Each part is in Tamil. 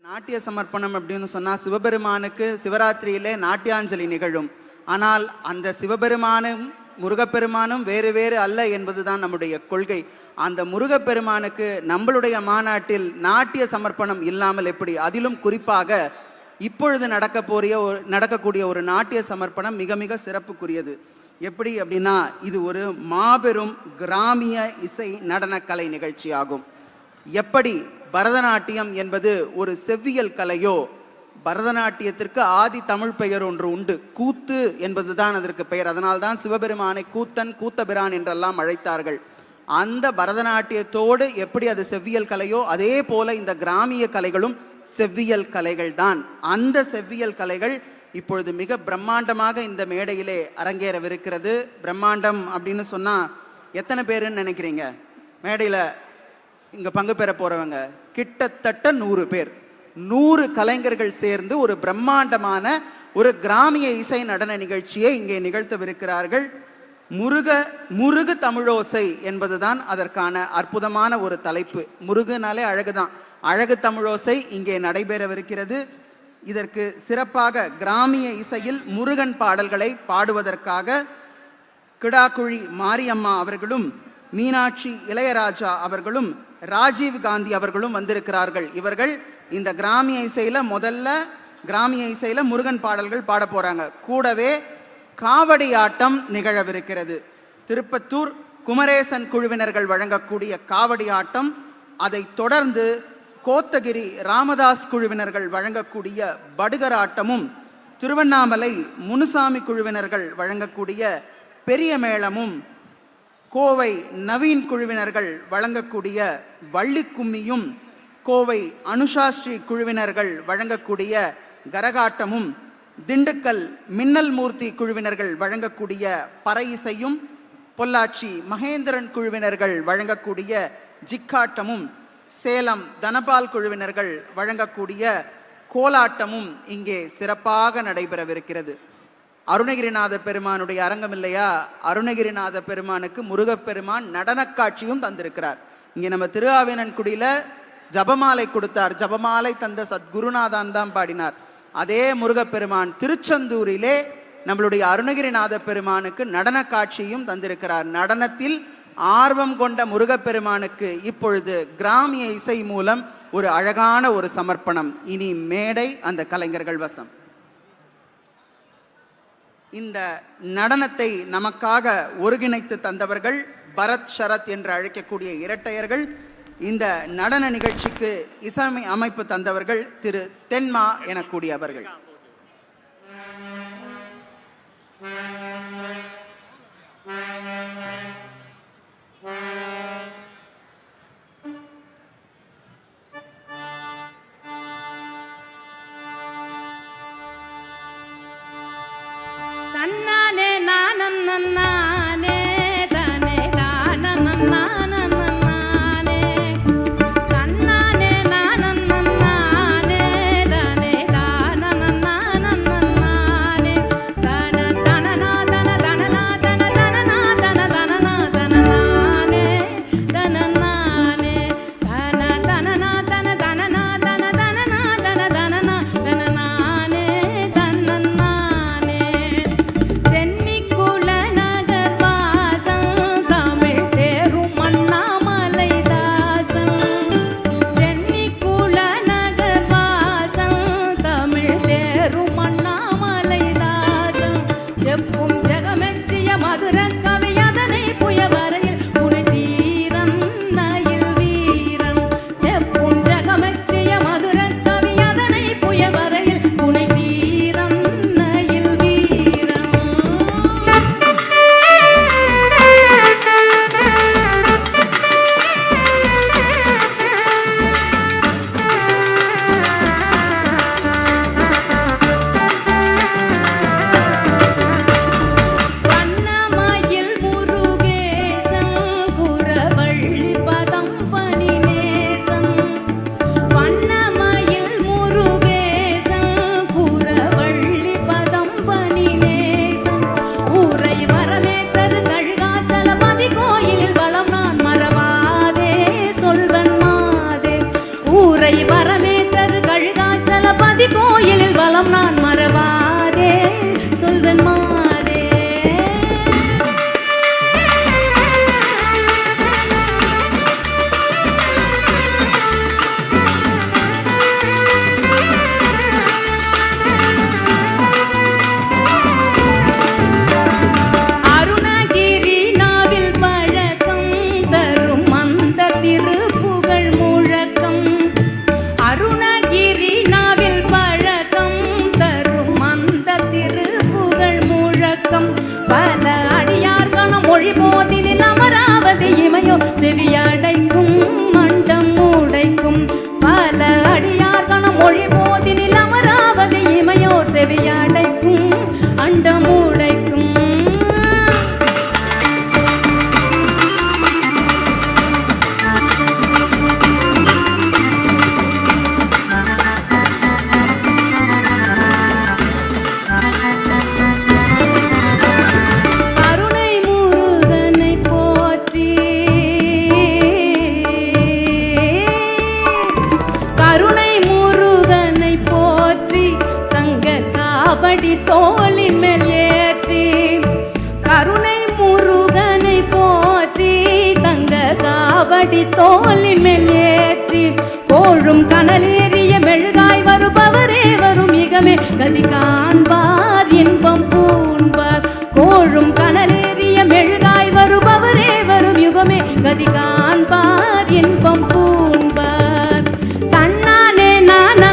நாட்டிய சமர்ப்பணம் அப்படின்னு சொன்னால் சிவபெருமானுக்கு சிவராத்திரியிலே நாட்டியாஞ்சலி நிகழும். ஆனால் அந்த சிவபெருமானும் முருகப்பெருமானும் வேறு வேறு அல்ல என்பதுதான் நம்முடைய கொள்கை. அந்த முருகப்பெருமானுக்கு நம்மளுடைய மாநாட்டில் நாட்டிய சமர்ப்பணம் இல்லாமல் எப்படி? அதிலும் குறிப்பாக இப்பொழுது நடக்கக்கூடிய ஒரு நாட்டிய சமர்ப்பணம் மிக மிக சிறப்புக்குரியது. எப்படி அப்படின்னா, இது ஒரு மாபெரும் கிராமிய இசை நடனக்கலை நிகழ்ச்சி ஆகும். எப்படி பரதநாட்டியம் என்பது ஒரு செவ்வியல் கலையோ, பரதநாட்டியத்திற்கு ஆதி தமிழ் பெயர் ஒன்று உண்டு, கூத்து என்பதுதான் அதற்கு பெயர். அதனால்தான் சிவபெருமானை கூத்தன் கூத்தபிரான் என்றெல்லாம் அழைத்தார்கள். அந்த பரதநாட்டியத்தோடு எப்படி அது செவ்வியல் கலையோ, அதே போல இந்த கிராமிய கலைகளும் செவ்வியல் கலைகள் தான். அந்த செவ்வியல் கலைகள் இப்பொழுது மிக பிரம்மாண்டமாக இந்த மேடையிலே அரங்கேறவிருக்கிறது. பிரம்மாண்டம் அப்படின்னு சொன்னால் எத்தனை பேருன்னு நினைக்கிறீங்க? மேடையில் இங்கே பங்கு பெற போகிறவங்க கிட்டத்தட்ட 100 பேர், 100 கலைஞர்கள் சேர்ந்து ஒரு பிரம்மாண்டமான ஒரு கிராமிய இசை நடன நிகழ்ச்சியை இங்கே நிகழ்த்தவிருக்கிறார்கள். முருகு தமிழோசை என்பதுதான் அதற்கான அற்புதமான ஒரு தலைப்பு. முருகுனாலே அழகுதான், அழகு தமிழோசை இங்கே நடைபெறவிருக்கிறது. இதற்கு சிறப்பாக கிராமிய இசையில் முருகன் பாடல்களை பாடுவதற்காக கிடாக்குழி மாரியம்மா அவர்களும், மீனாட்சி இளையராஜா அவர்களும், ராஜீவ் காந்தி அவர்களும் வந்திருக்கிறார்கள். இவர்கள் இந்த கிராமிய இசையில் முருகன் பாடல்கள் பாட போகிறாங்க. கூடவே காவடி ஆட்டம் நிகழவிருக்கிறது. திருப்பத்தூர் குமரேசன் குழுவினர்கள் வழங்கக்கூடிய காவடி ஆட்டம், அதை தொடர்ந்து கோத்தகிரி ராமதாஸ் குழுவினர்கள் வழங்கக்கூடிய படுகர் ஆட்டமும், திருவண்ணாமலை முனுசாமி குழுவினர்கள் வழங்கக்கூடிய பெரிய மேளமும், கோவை நவீன் குழுவினர்கள் வழங்கக்கூடிய வள்ளிக்கும்மியும், கோவை அனுஷாஸ்ரீ குழுவினர்கள் வழங்கக்கூடிய கரகாட்டமும், திண்டுக்கல் மின்னல் மூர்த்தி குழுவினர்கள் வழங்கக்கூடிய பறை இசையும், பொள்ளாச்சி மகேந்திரன் குழுவினர்கள் வழங்கக்கூடிய ஜிக்காட்டமும், சேலம் தனபால் குழுவினர்கள் வழங்கக்கூடிய கோலாட்டமும் இங்கே சிறப்பாக நடைபெறவிருக்கிறது. அருணகிரிநாத பெருமானுடைய அரங்கம் இல்லையா? அருணகிரிநாத பெருமானுக்கு முருகப்பெருமான் நடன காட்சியும் தந்திருக்கிறார். இங்கே நம்ம திருஆவேனன்குடியில் ஜபமாலை கொடுத்தார். ஜபமாலை தந்த சத்குருநாதான் தான் பாடினார். அதே முருகப்பெருமான் திருச்செந்தூரிலே நம்மளுடைய அருணகிரிநாத பெருமானுக்கு நடன காட்சியும் தந்திருக்கிறார். நடனத்தில் ஆர்வம் கொண்ட முருகப்பெருமானுக்கு இப்பொழுது கிராமிய இசை மூலம் ஒரு அழகான ஒரு சமர்ப்பணம். இனி மேடை அந்த கலைஞர்கள் வசம். இந்த நடனத்தை நமக்காக ஒருங்கிணைத்து தந்தவர்கள் பரத் ஷரத் என்று அழைக்கக்கூடிய இரட்டையர்கள். இந்த நடன நிகழ்ச்சிக்கு இசை அமைப்பு தந்தவர்கள் திரு தென்மா எனக்கூடியவர்கள். தன்னானே நானே தானே தானே தன்னானே நானே தானே தானே தான தான அமராவதி இமையோ செவியடைக்கும் மண்டம் உடைக்கும் பல அடியார் கணம் மொழி போதினில் அமராவதி இமையோர் செவியடைக்கும் அண்டம் உடைக்கும் தோளின் மேல் ஏற்றி கருணை முருகனை போற்றி தங்க காவடி தோளின் மேல் ஏற்றி கோழும் கனலேறிய மெழுகாய் வருபவரே வரும் மிகமே கதி காண்பார் இன்பம் பூண்பார் கோழும் கனலேறிய மெழுகாய் வருபவரே வரும் யுகமே கதி காண்பார் இன்பம் பூண்பார் தன்னானே நானே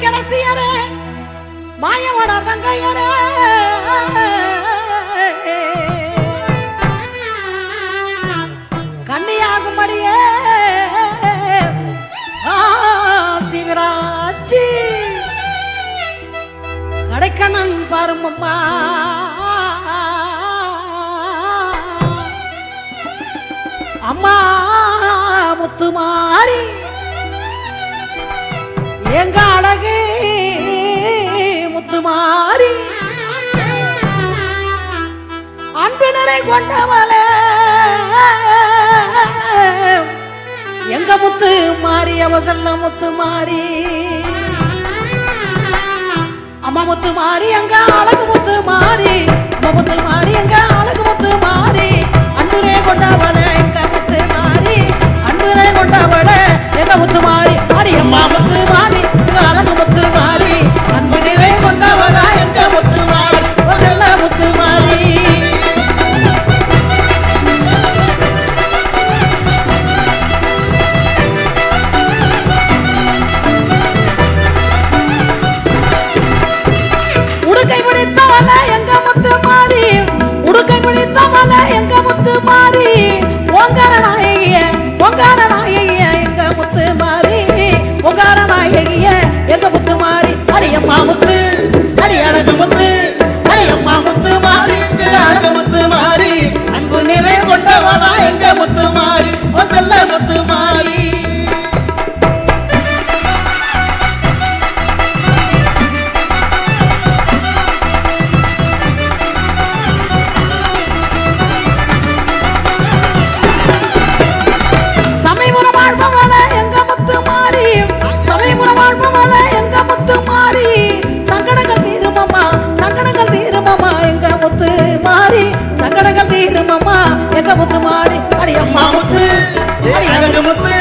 கரசியரே மாயவன தங்கையரே கன்னியாகுமரியே சிவராட்சி கடைக்கண்ணன் பாருமம்மா அம்மா முத்துமாரி எங்க அழகே முத்துமாரி அன்பினரை கொண்டவளே எங்க முத்து மாறி அவசல்ல முத்து மாறி அம்மா முத்து மாறி எங்க அழகு முத்து மாறி அம்மா முத்து மாறி எங்க அழகு முத்து மாறி அன்புரே கொண்டவளே எங்க முத்து மாறி அன்புரே கொண்டவளே எங்க முத்து மாறி அடி அம்மா முத்து மாறி எங்க அழகு முத்து மாறி அன்பு நிறை கொண்டவளா எங்க முத்து மாறி அவசல்ல முத்து மாறி உடுக்கை பிடித்தவள எங்க முத்து மாறி உடுக்கை பிடித்தவள எங்க முத்து மாறி ஓங்கார நாயகிய எங்க முத்து மாறி ஓங்கார நாயகிய எங்க முத்து மாறி அடியம்மா முத்து அடி அழகு முத்து அடியம்மா முத்து மாறி எங்க அழகு முத்து மாறி அன்பு நிறை கொண்டவளா எங்க முத்து மாறி வசல்ல முத்து மாறி சங்கடங்கள் தீருமம்மா எங்க முத்து மாறி சங்கடங்கள் தீருமம்மா எங்க முத்து மாறி அடி அம்மா முத்து அழகு முத்து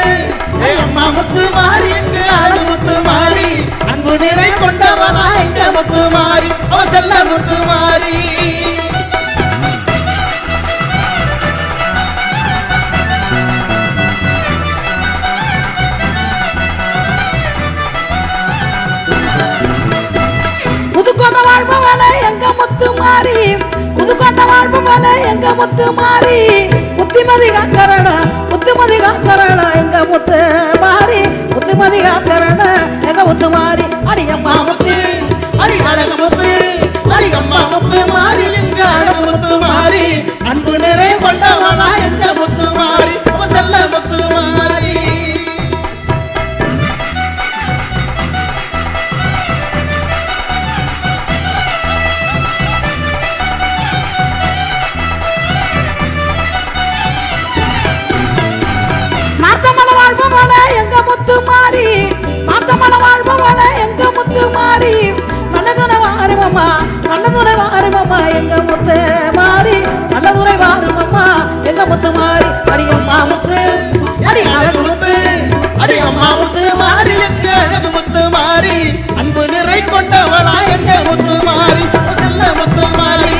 அம்மா முத்து மாறி எங்க அழகு முத்து மாறி அன்பு நிறை கொண்டவளா எங்க முத்து மாறி அவ செல்ல முத்து மாறி புதுக்கோட்டை வாழ்பவள எங்க முத்து மாறி புதுக்கோட்டை வாழ்பவள எங்க முத்து மாறி புத்திமதி காக்கரண எங்க முத்து மாறி புத்திமதி காக்கரண எங்க முத்து மாறி அடி அம்மா முத்து அடி அழகு முத்து அடி அம்மா முத்து மாறி எங்க அழகு முத்து மாறி அன்பு நிறை கொண்டவளா எங்க முத்து மாறி அவ செல்ல முத்து மாறி எங்க முத்து மாறி மாத்தமல வாழ்பவள எங்க முத்து மாறி நல்லதுரை வாருமம்மா எங்க முத்து மாறி நல்லதுரை வாருமம்மா எங்க முத்து மாறி அடி அம்மா முத்து அடி அழகு முத்து அடி அம்மா முத்து மாறி எங்க அழகு முத்து மாறி அன்பு நிறை கொண்டவளா எங்க முத்து மாறி செல்ல முத்து மாறி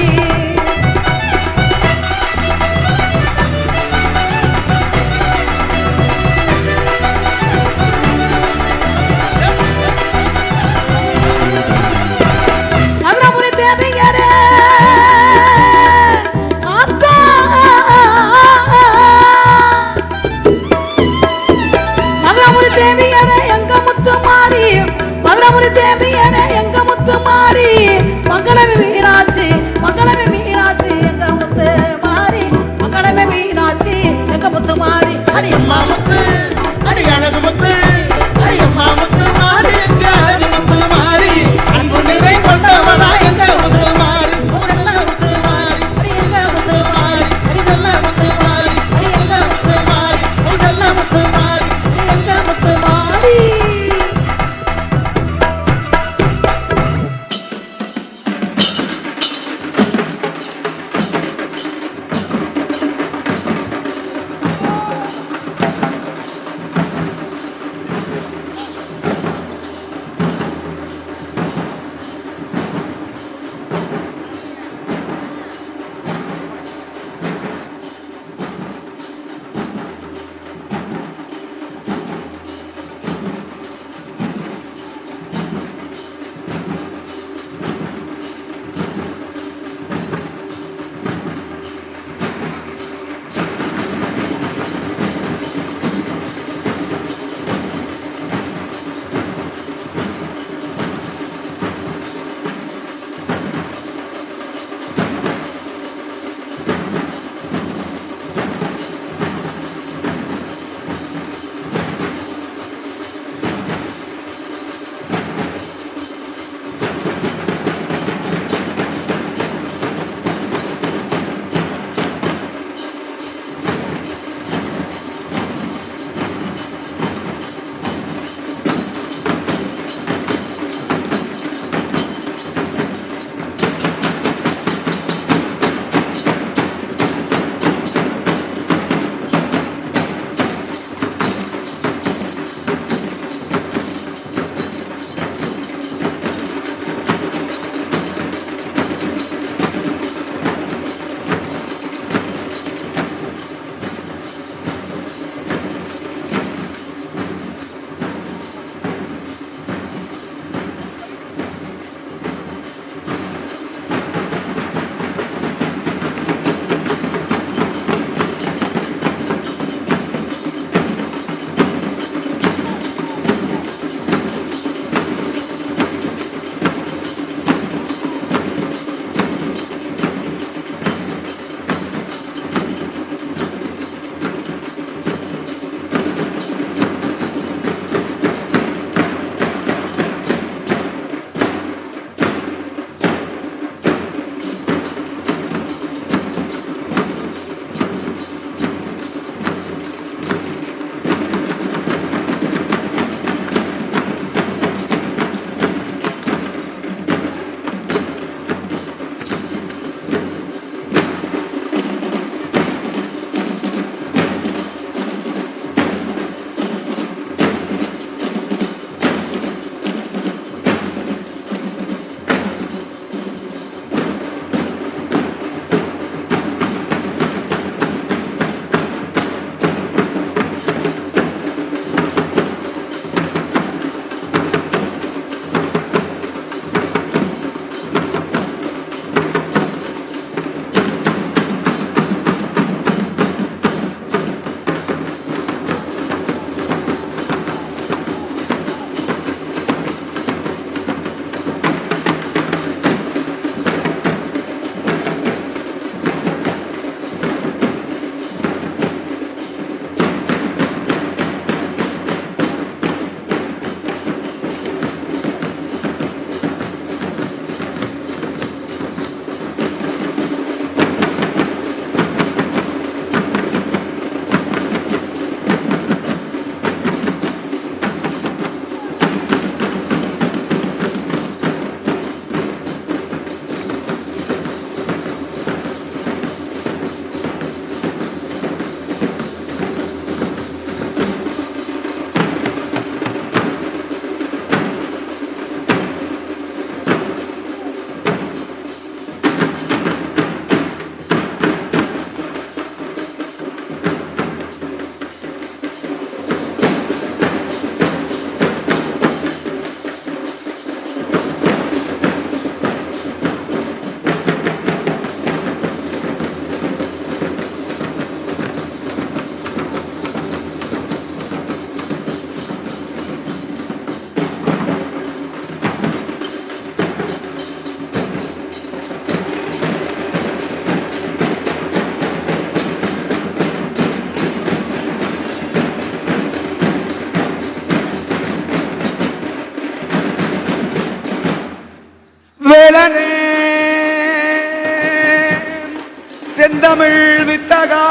செந்தமிழ் வித்தகா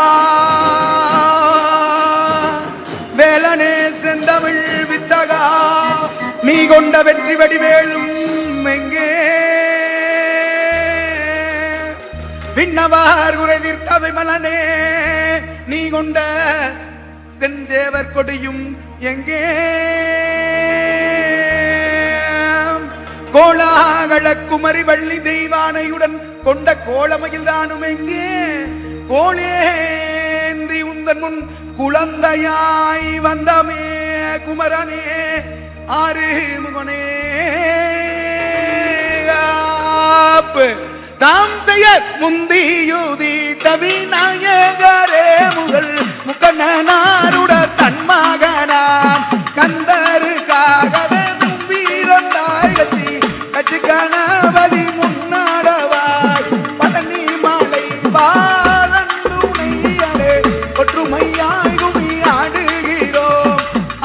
வேலனே செந்தமிழ் வித்தகா நீ கொண்ட வெற்றி வடிவேலும் எங்கே விண்ணவார் குறை தீர்த்த விமலனே நீ கொண்ட செஞ்சேவர் கொடியும் எங்கே கோலாகல குமரி வள்ளி தெய்வானையுடன் கொண்ட கோலமையில் தானும் எங்கே கோலேந்தி உந்தன் முன் குழந்தையாய் வந்தமே குமரனே ஆறு முகனே தாம் செய்ய முந்தியுதி தவிநாயகரே முதல் முக்கண்ணனாருட தன்மகனாம் கந்தருக்காகவே வீரந்தாயத்தி கட்சி கணபதி முன்னாடவாய் பழனி மாலை பாலந்துணையரே ஒற்றுமையாய் குமி ஆடுகிறோம்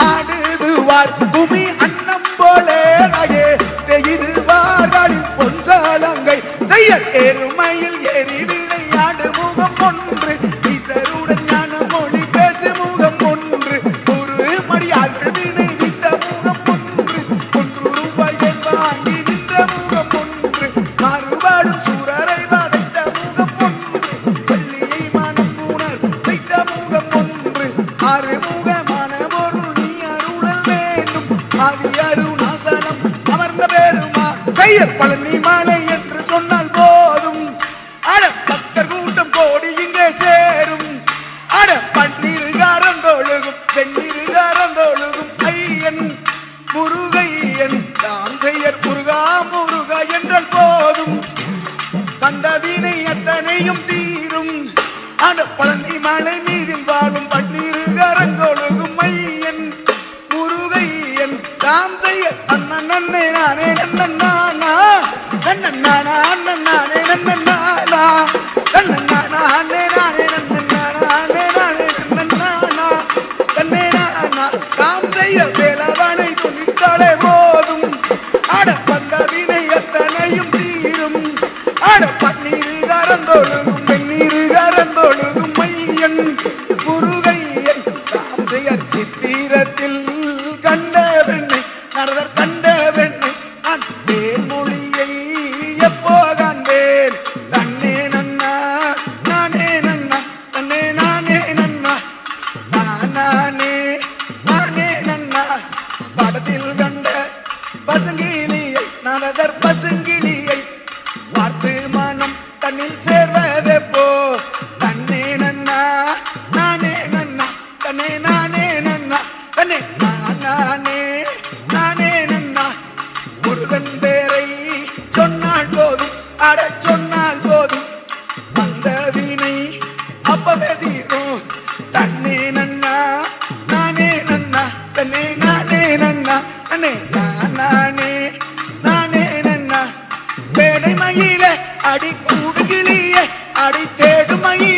ஆடுதுவார் குமி அன்னம் போலே நகே தெய்துவார்களின் பொன்சாலங்கை செய்ய எருமையில் ஏறி விளையாடு முகம் ஒன்று ஈசருடன் ஞான மொழி பேசு முகம் ஒன்று ஒரு மடியார்கள் வினைதித்த முகம் ஒன்று ரூபாய்கள் வாங்கி நின்ற முகம் ஒன்று மாறுபாடும் சூரரை வதைத்த முகம் ஒன்று பள்ளியை மனம் உணர் வைத்த முகம் ஒன்று ஆறுமுகமான பொருள் நீ அருளல் வேண்டும் ஆதி அருணாசலம் அமர்ந்த பெருமா பெயர் பழனி மாலை என்று சொன்னால் போதும் அட பக்தர் கூட்டம் கோடி இங்கே சேரும் அட பன்னீருகாரம் தொழுகும் வெந்நீருகாரம் தொழுகும் ஐயன் முருகையன் தாம் செய்யற் முருகா முருகா என்றால் போதும் வந்தவினை அத்தனையும் தீரும் அட பழனி மலை மீதில் வாழும் பன்னீருகாரம் தொழுகும் ஐயன் முருகையன் தாம் செய்ய அண்ணன் நன்னே நானே நன்னன் நானா நன்னன் நானா அண்ணன் நானே நன்னன் நானா நன்னன் நானா அண்ணே நானே நன்னன் நானா அண்ணே நானே நன்னன் நானா கண்ணே நானா தாம் செய்ய வேலவனை துணித்தாலே போதும் அட பந்தவினை அத்தனையும் தீரும் அட பன்னீரு கரந்தொழுகும் வெந்நீரு கரந்தொழுகும் மையன் முருகையன் தாம் செய்ய சித்திரத்தில் கண்ட பெண்ணை நரதர் கண்ட பெண்ணை நான் தேன்மொழியை எப்போ காண்பேன் தன்னே நன்னா நானே நன்னா தன்னே நானே நன்னா நானே நானே நன்னா படத்தில் கண்ட பசுங்கிளியை நரதர் பசுங்கிளியை பார்த்து மனம் தன்னில் சேர்வதே போ தன்னே நன்னா நானே நன்னா தன்னே நானே நன்னா தன்னே நானே நானே நன்னா முருகன் பேரை சொன்னால் போதும் அட சொன்னால் போதும் அந்த வீணை அப்பவே தீரும் தன்னே நன்னா நானே நன்னா தன்னே நானே நன்னா தன்னே நானே நானே நன்னா பேடை மயில அடி கூடு கிளிய அடி தேடு மயில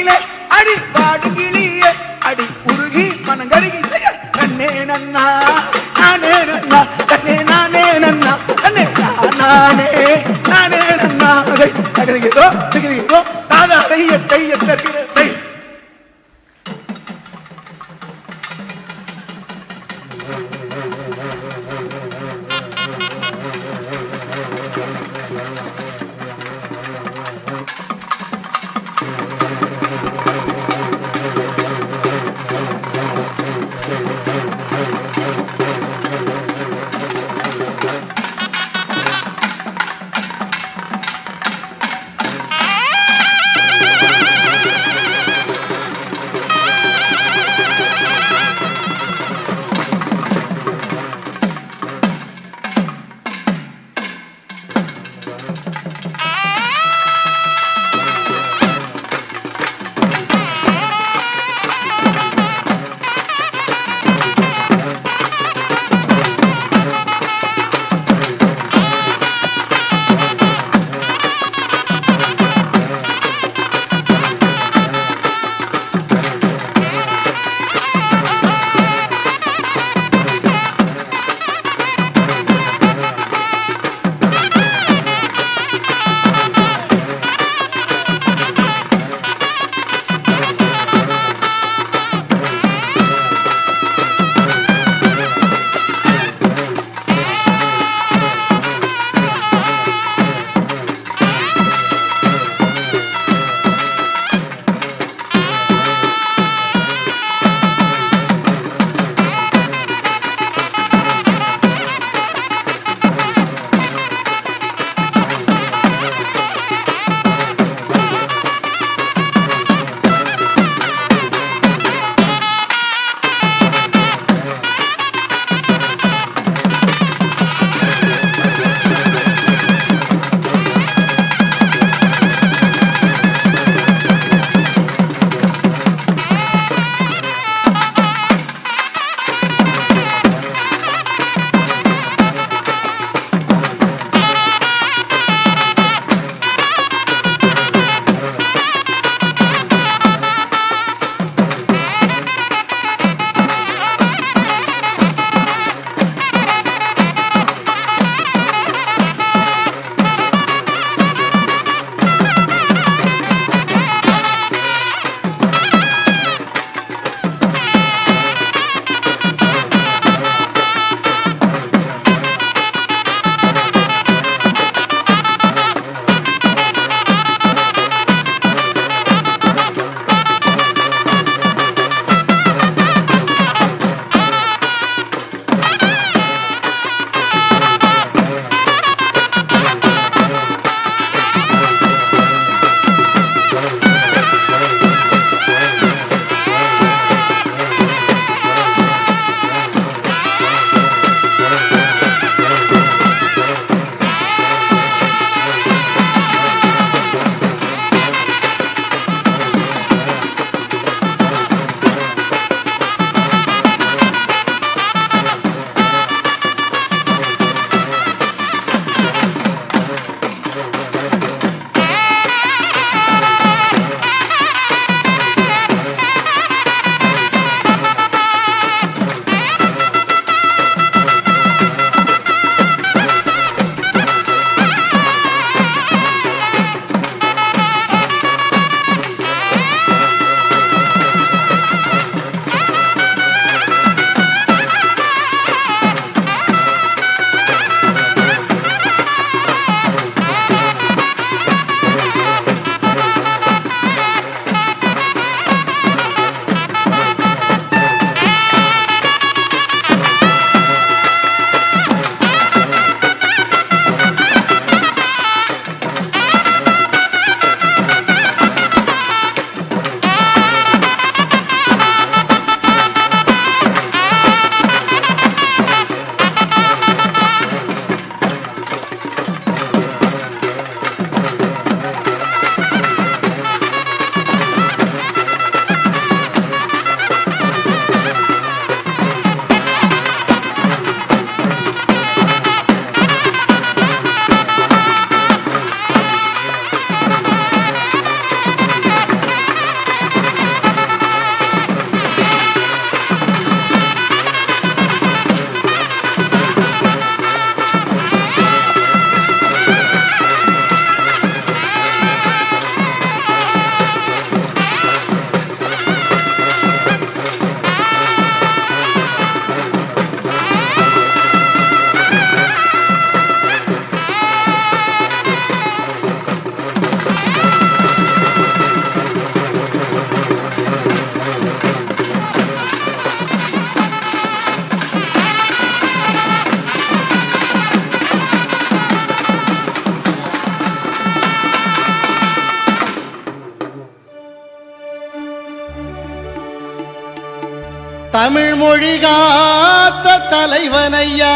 தமிழ் மொழி காத்த தலைவனையா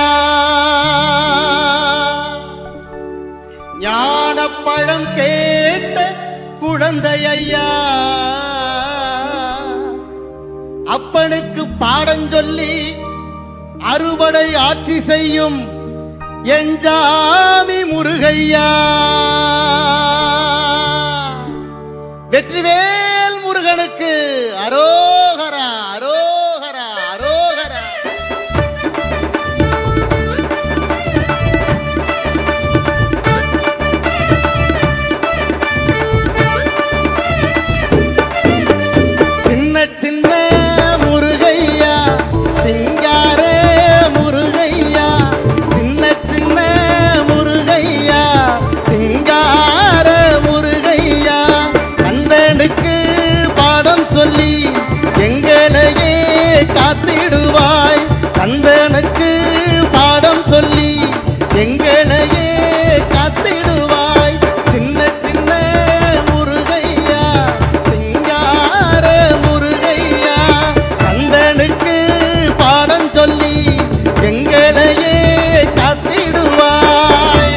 ஞானப்பழம் கேட்ட குழந்தையா அப்பனுக்கு பாடஞ்சொல்லி அறுபடை ஆட்சி செய்யும் எஞ்சாமி முருகையா வெற்றிவேல் முருகனுக்கு அரோகரா அரோகரா அரோகரா. சின்ன சின்ன முருகையா சிங்கார முருகையா சின்ன சின்ன முருகையா சிங்கார முருகையா கந்தனுக்கு பாடம் சொல்லி எங்களையே காத்திடுவாய் கந்தனுக்கு பாடம் சொல்லி எங்களையே காத்திடுவாய் சின்ன சின்ன முருகையா சிங்கார முருகையா கந்தனுக்கு பாடம் சொல்லி எங்களையே காத்திடுவாய்.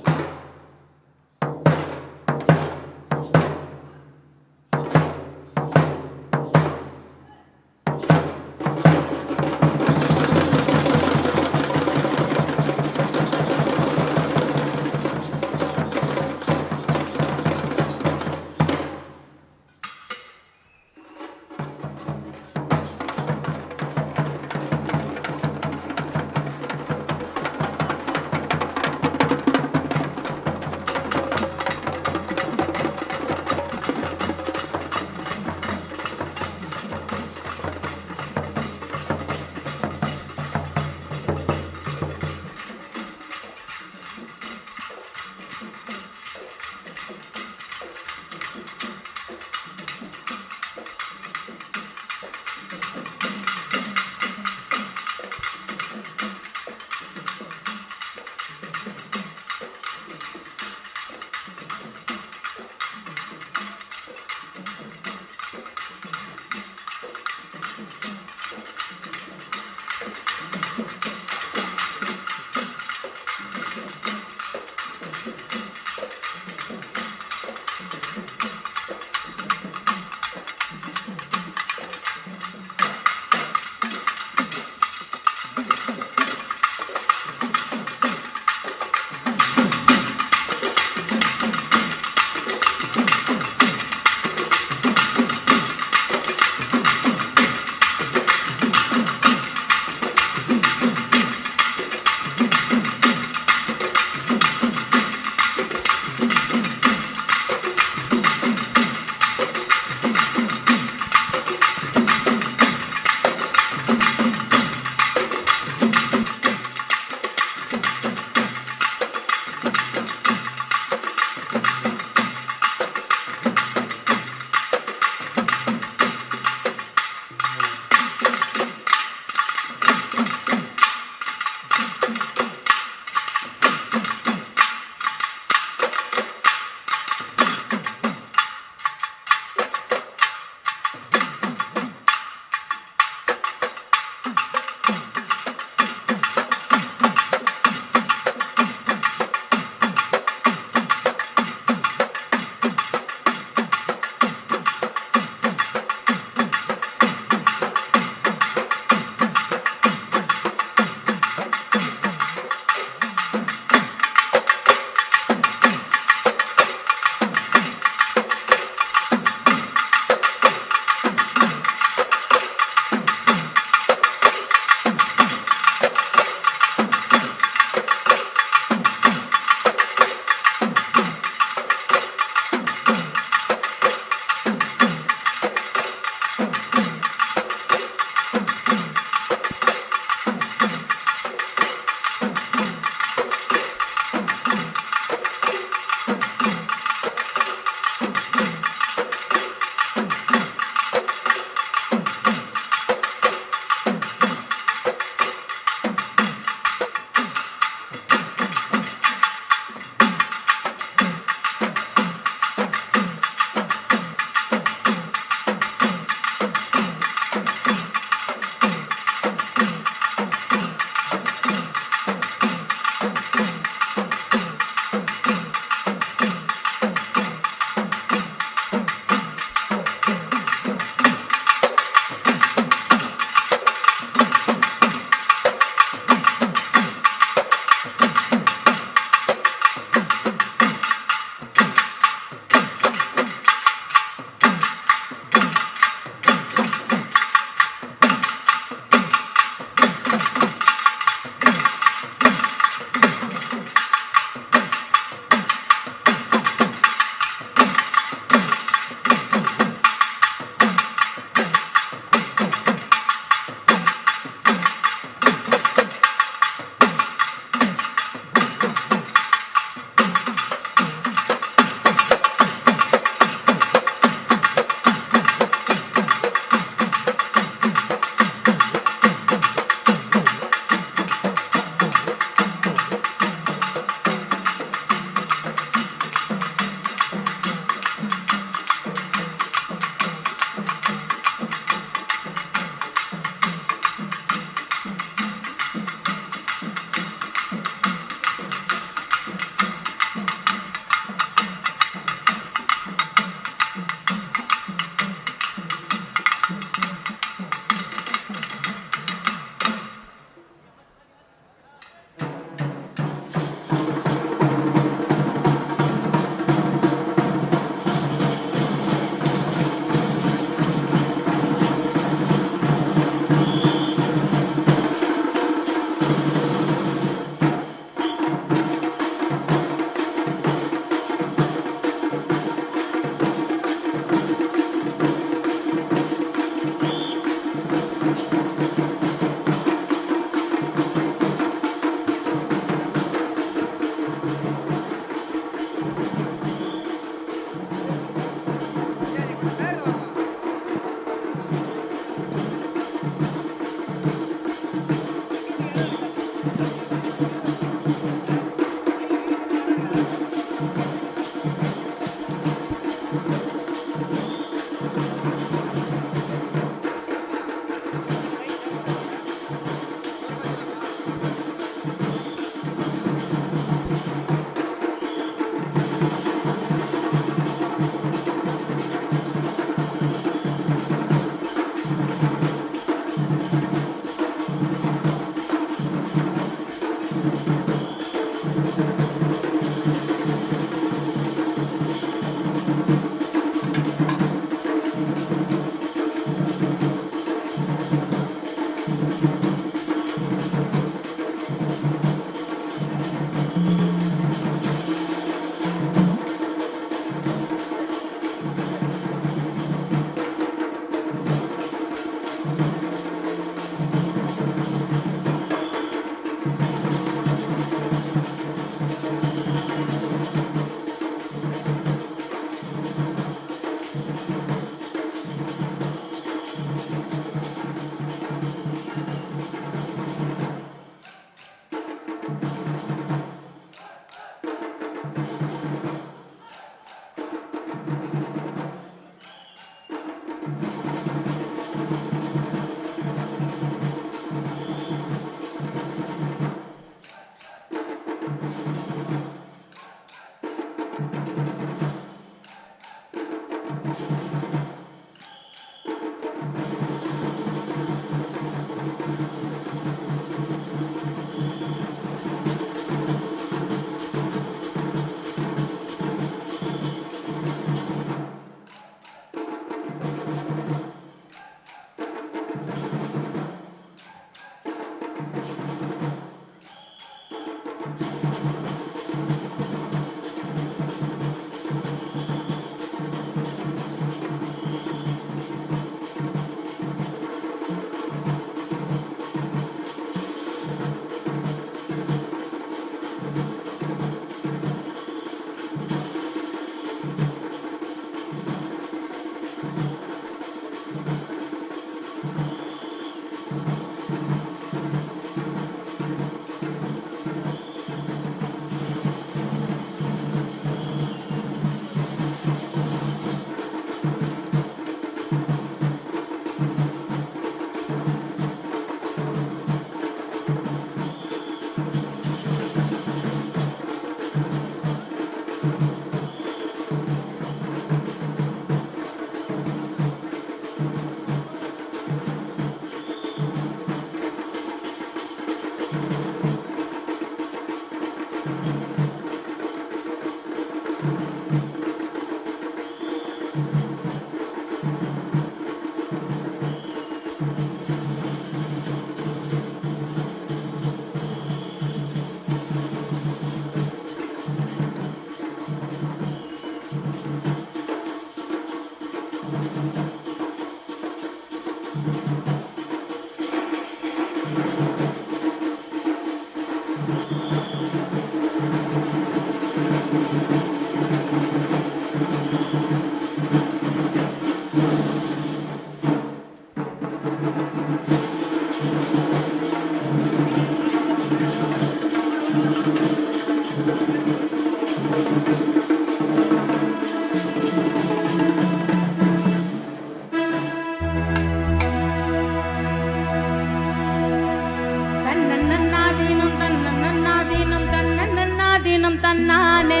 தன்னானே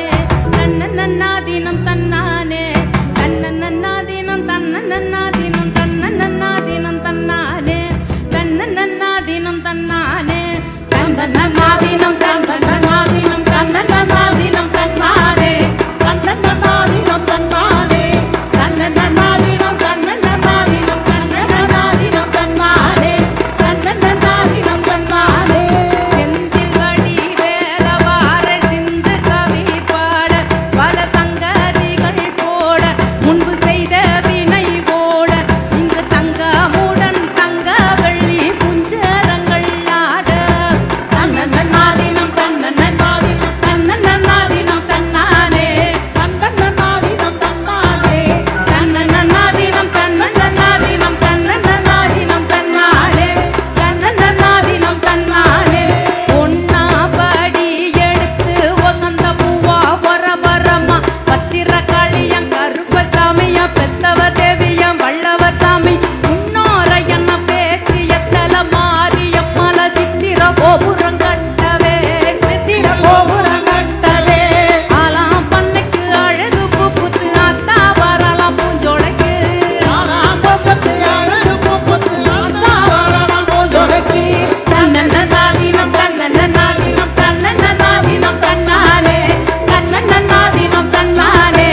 தன்னன்னாதீனம் தன்னானே தன்னன்னாதீனம் தன்னன்னாதீனம் தன்னன்னாதீனம் தன்னானே தன்னன்னாதீனம் தன்னானே தன்னன்னாதீனம் தன்னன்னாதீனம் தன்னன்னாதீனம் தன்னானே தன்னன்னாதீனம் தன்னானே தன்னன்னாதீனம் தன்னன்னாதீனம் தன்னன்னாதீனம் தன்னானே தன்னன்னாதீனம் தன்னானே செந்தில் வடி வேதவார சிந்து கவி பாட பல சங்கதிகள் போட முன்பு செய்த வினை போட இங்கு தங்கமுடன் தங்க வெள்ளி குஞ்சரங்கள் ஆட தன்னன்னாதீனம் தன்னன்னாதீனம் தன்னன்னாதீனம் தன்னானே தன்னன்னாதீனம் தன்னானே தன்னன்னாதீனம் தன்னன்னாதீனம் தன்னன்னாதீனம் தன்னானே தன்னன்னாதீனம் தன்னானே ஒன்னா படி எடுத்து வசந்த பூவா வரமா பத்திர காளியம் கருப்பசாமியா பெத்தவ தேவியம் வல்லவர் சாமி முன்னோர என்ன பேச்சு எத்தல மாரியம்மல சித்திர கோபுரம் கட்டவே சித்திர கோபுரம் கட்டவே ஆலாம் பண்ணைக்கு அழகு பூப்புத்து அத்தா வரலாம் பூஞ்சோலைக்கு ஆலாம் பக்கத்து அழகு பூப்புத்து ஆத்தா வரலாம் பூஞ்சோலைக்கு. தன்னன்னாதீனம் தன்னன்னாதீனம் தன்னன்னாதீனம் தன்னானே தன்னன்னாதீனம் தன்னானே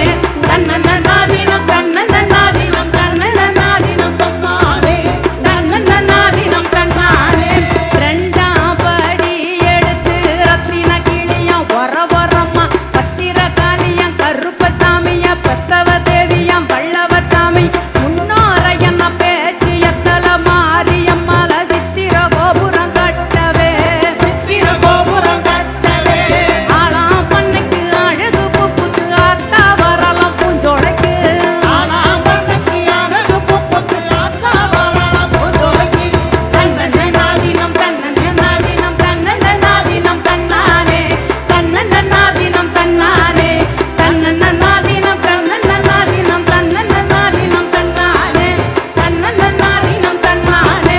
தன்னன்னாதீனம் தன்னன்னாதீனம் தன்னன்னாதீனம் தன்னானே தன்னன்னாதீனம் தன்னானே ரெண்டாம் படி எடுத்து ரத்தின கிளியம் வரமா பத்திர காளியம் கருப்பசாமியா பெத்தவ தேவியம் வல்லவர் சாமி முன்னோர என்ன பேச்சு எத்தல மாரியம்மல சித்திர கோபுரம் கட்டவே சித்திர கோபுரம் கட்டவே ஆலாம் பண்ணைக்கு அழகு பூப்புத்து ஆத்தா வரலாம் பூஞ்சோலைக்கு ஆலாம் பண்ணைக்கு அழகு பூப்புத்து ஆத்தா வரலாம் பூஞ்சோலைக்கு. தன்னன்னாதீனம் தன்னன்னாதீனம் தன்னன்னாதீனம் தன்னானே தன்னன்னாதீனம் தன்னானே தன்னன்னாதீனம் தன்னன்னாதீனம் தன்னன்னாதீனம் தன்னானே தன்னன்னாதீனம் தன்னானே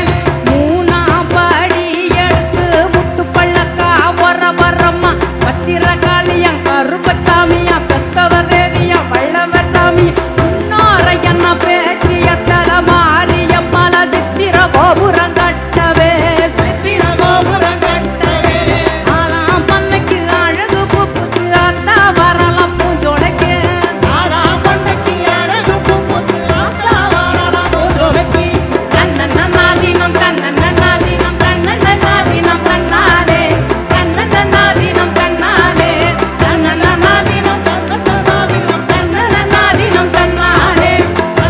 மூணாம் படி எடுத்து முத்து பள்ளக்கா வரமா பத்திர காளியம் கருப்பசாமியா பெத்தவ தேவியா வல்லவர் சாமி முன்னோர என்ன பேச்சு எத்தல மாரியம்மல சித்திர கோபுரம் கட்டவே சித்திர கோபுரம் கட்டவே ஆலாம் பண்ணைக்கு அழகு பூப்புத்து அத்தா வரலாம் பூஞ்சோலைக்கு ஆலாம் பண்ணைக்கு அழகு பூப்புத்து ஆத்தா வரலாம் பூஞ்சோலைக்கு. தன்னன்னாதீனம் தன்னன்னாதீனம் தன்னன்னாதீனம் தன்னானே தன்னன்னாதீனம் தன்னானே தன்னன்னாதீனம் தன்னன்னாதீனம் தன்னன்னாதீனம் தன்னானே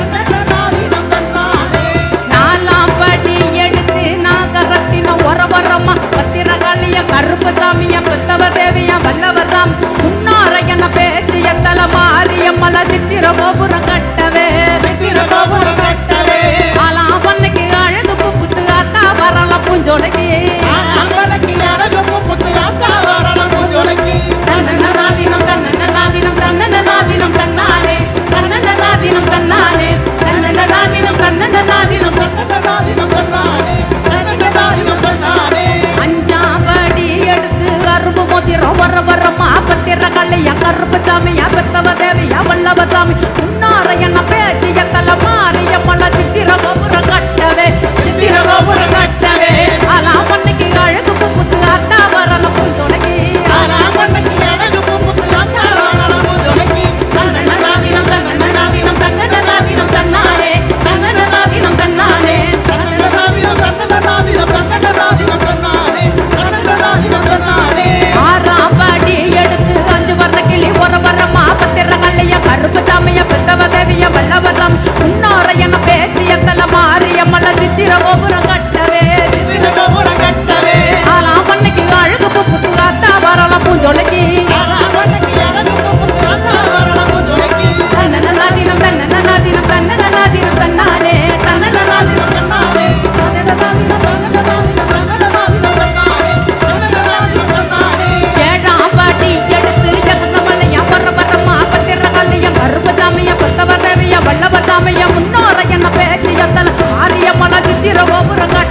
தன்னன்னாதீனம் தன்னானே நாலாம் படி எடுத்து நாகரத்தின வரமா பத்திர காளிய கருப்பசாமிய பெத்தவ தேவிய வல்லவர் சாமி முன்னோர என்ன பேச்சு எத்தல மாரியம்மல சித்திர கோபுரம் கட்டவே சித்திர கோபுரம் கட்டவே ஆலாம் பண்ணைக்கு அழகு பூப்புத்து அத்தா வரலாம் பூஞ்சோலைக்கு ஆலாம் பண்ணைக்கு அழகு பூப்புத்து ஆத்தா வரலாம் பூஞ்சோலைக்கு. தன்னன்னாதீனம் தன்னன்னாதீனம் தன்னன்னாதீனம் தன்னானே தன்னன்னாதீனம் தன்னானே தன்னன்னாதீனம் தன்னன்னாதீனம் தன்னன்னாதீனம் தன்னானே தன்னன்னாதீனம் தன்னானே அஞ்சாம் படி எடுத்து கரும்பு மோதிரம் வரமா பத்திர கல்லையா கருப்பசாமியா பெத்தவ தேவியா வல்லவர் சாமி முன்னோர என்ன பேச்சு எத்தல மாரியம்மல சித்திர கோபுரம் கட்டவே சித்திர கோபுரம் கட்டவே ஆலாம் பண்ணைக்கு அழகு பூப்புத்து அத்தா வரலாம் பூஞ்சோலைக்கு ஆலாம் பண்ணைக்கு அழகு பூப்புத்து ஆத்தா வரலாம் பூஞ்சோலைக்கு. தன்னன்னாதீனம் தன்னன்னாதீனம் தன்னன்னாதீனம் தன்னானே தன்னன்னாதீனம் தன்னானே தன்னன்னாதீனம் தன்னன்னாதீனம் தன்னன்னாதீனம் தன்னானே தன்னன்னாதீனம் தன்னானே ஆறாம் படி எடுத்து அஞ்சு வந்த கிளி வரமா பத்திர கல்லைய கருப்பசாமிய பெத்தவ தேவிய வல்லவர் சாமி முன்னோர என்ன பேச்சு எத்தல மாரியம்மல சித்திர கோபுரம் கட்டவே சித்திர கோபுரம் கட்டவே ஆலாம் பண்ணைக்கு அழகு பூப்புத்து அத்தா வரலாம் பூஞ்சோலைக்கு ஆலாம் பண்ணைக்கு அழகு பூப்புத்து ஆத்தா வரலாம் பூஞ்சோலைக்கு. தன்னன்னாதீனம் தன்னன்னாதீனம் தன்னன்னாதீனம் தன்னானே தன்னன்னாதீனம் தன்னானே தன்னன்னாதீனம் தன்னன்னாதீனம் தன்னன்னாதீனம் தன்னானே தன்னன்னாதீனம் தன்னானே ஏழாம் படி எடுத்து ஜசந்தமலையா வரமா பத்திர கல்லைய கருப்பசாமிய பெத்தவ தேவிய வல்லவர் சாமிய முன்னோர என்ன பேச்சு எத்தல மாரியம்மல சித்திர கோபுரம் கட்ட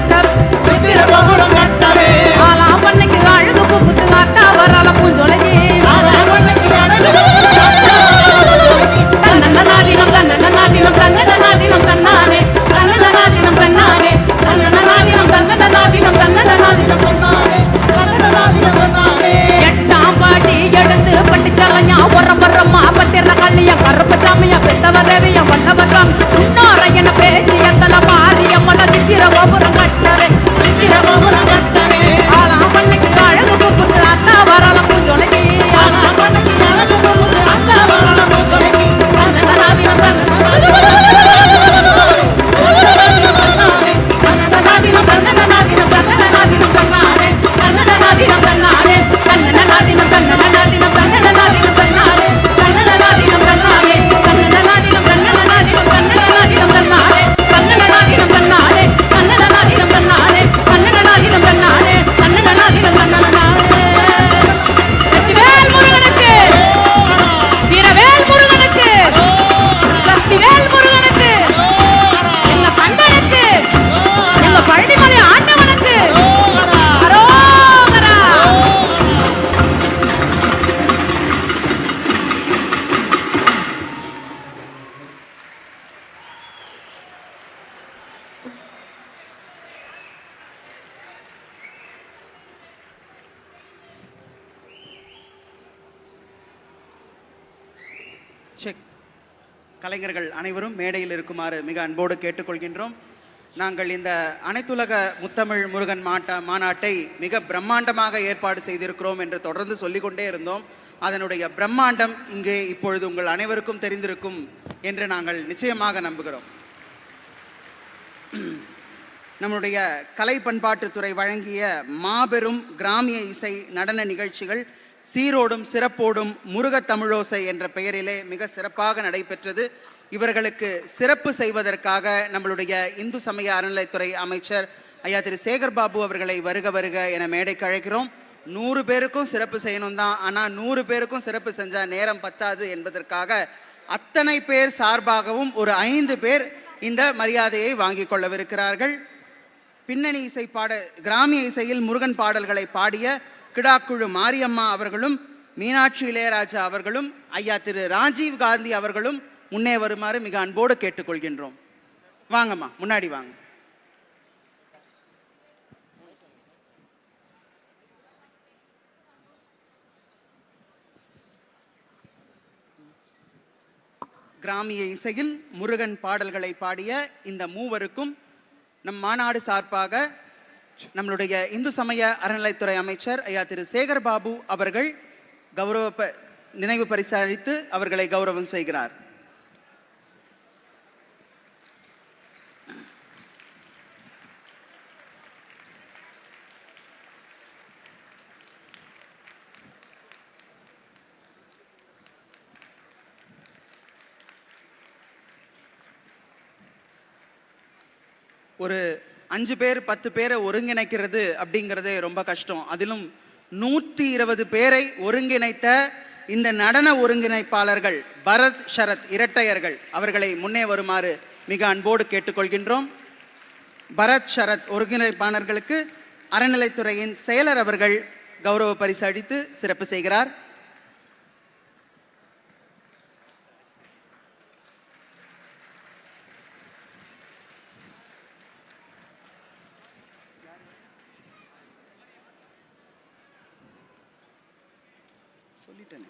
கலைஞர்கள் அனைவரும் மேடையில் இருக்குமாறு மிக அன்போடு கேட்டுக்கொள்கின்றோம். நாங்கள் இந்த அனைத்துலக முத்தமிழ் முருகன் மாநாட்டை மிக பிரம்மாண்டமாக ஏற்பாடு செய்திருக்கிறோம் என்று தொடர்ந்து சொல்லிக்கொண்டே இருந்தோம். அதனுடைய பிரம்மாண்டம் இங்கே இப்பொழுது உங்கள் அனைவருக்கும் தெரிந்திருக்கும் என்று நாங்கள் நிச்சயமாக நம்புகிறோம். நம்முடைய கலை பண்பாட்டுத்துறை வழங்கிய மாபெரும் கிராமிய இசை நடன நிகழ்ச்சிகள் சீரோடும் சிறப்போடும் முருக தமிழோசை என்ற பெயரிலே மிக சிறப்பாக நடைபெற்றது. இவர்களுக்கு சிறப்பு செய்வதற்காக நம்மளுடைய இந்து சமய அறநிலைத்துறை அமைச்சர் ஐயா திரு சேகர் பாபு அவர்களை வருக வருக என மேடைக்கு அழைக்கிறோம். 100 பேருக்கும் சிறப்பு செய்யணும் தான், ஆனால் 100 பேருக்கும் சிறப்பு செஞ்சால் நேரம் பத்தாது என்பதற்காக அத்தனை பேர் சார்பாகவும் ஒரு 5 பேர் இந்த மரியாதையை வாங்கிக் கொள்ளவிருக்கிறார்கள். பின்னணி இசை கிராமிய இசையில் முருகன் பாடல்களை பாடிய கிடாக்குழு மாரியம்மா அவர்களும் மீனாட்சி இளையராஜா அவர்களும் ஐயா திரு ராஜீவ் காந்தி அவர்களும் முன்னே வருமாறு மிக அன்போடு கேட்டுக்கொள்கின்றோம். வாங்கம்மா, முன்னாடி வாங்க. கிராமிய இசையில் முருகன் பாடல்களை பாடிய இந்த மூவருக்கும் நம் மாநாடு சார்பாக நம்மளுடைய இந்து சமய அறநிலைத்துறை அமைச்சர் ஐயா திரு சேகர் பாபு அவர்கள் நினைவு பரிசு அளித்து அவர்களை கௌரவம் செய்கிறார். ஒரு 5 பேர் 10 பேரை ஒருங்கிணைக்கிறது அப்படிங்கிறதே ரொம்ப கஷ்டம். அதிலும் 120 பேரை ஒருங்கிணைத்த இந்த நடன ஒருங்கிணைப்பாளர்கள் பரத் ஷரத் இரட்டையர்கள் அவர்களை முன்னே வருமாறு மிக அன்போடு கேட்டுக்கொள்கின்றோம். பரத் ஷரத் ஒருங்கிணைப்பாளர்களுக்கு அறநிலைத்துறையின் செயலர் அவர்கள் கௌரவ பரிசு அளித்து சிறப்பு செய்கிறார். சொல்லிட்டேனே.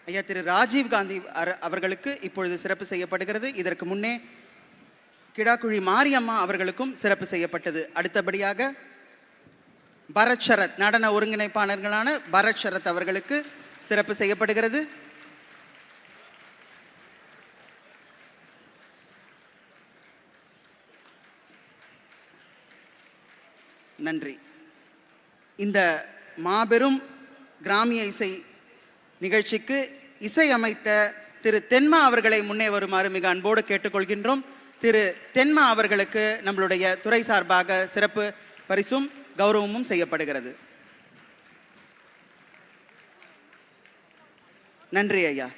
ஐயா திரு ராஜீவ் காந்தி அவர்களுக்கு இப்பொழுது சிறப்பு செய்யப்படுகிறது. இதற்கு முன்னே கிடாக்குழி மாரியம்மா அவர்களுக்கும் சிறப்பு செய்யப்பட்டது. அடுத்தபடியாக பரத் ஷரத் நடன ஒருங்கிணைப்பாளர்களான பரத் ஷரத் அவர்களுக்கு சிறப்பு செய்யப்படுகிறது. நன்றி. இந்த மாபெரும் கிராமிய இசை நிகழ்ச்சிக்கு இசை அமைத்த திரு தென்மா அவர்களை முன்னே வருமாறு மிக அன்போடு கேட்டுக்கொள்கின்றோம். திரு தென்மா அவர்களுக்கு நம்மளுடைய துறை சார்பாக சிறப்பு பரிசும் கௌரவமும் செய்யப்படுகிறது. நன்றி ஐயா.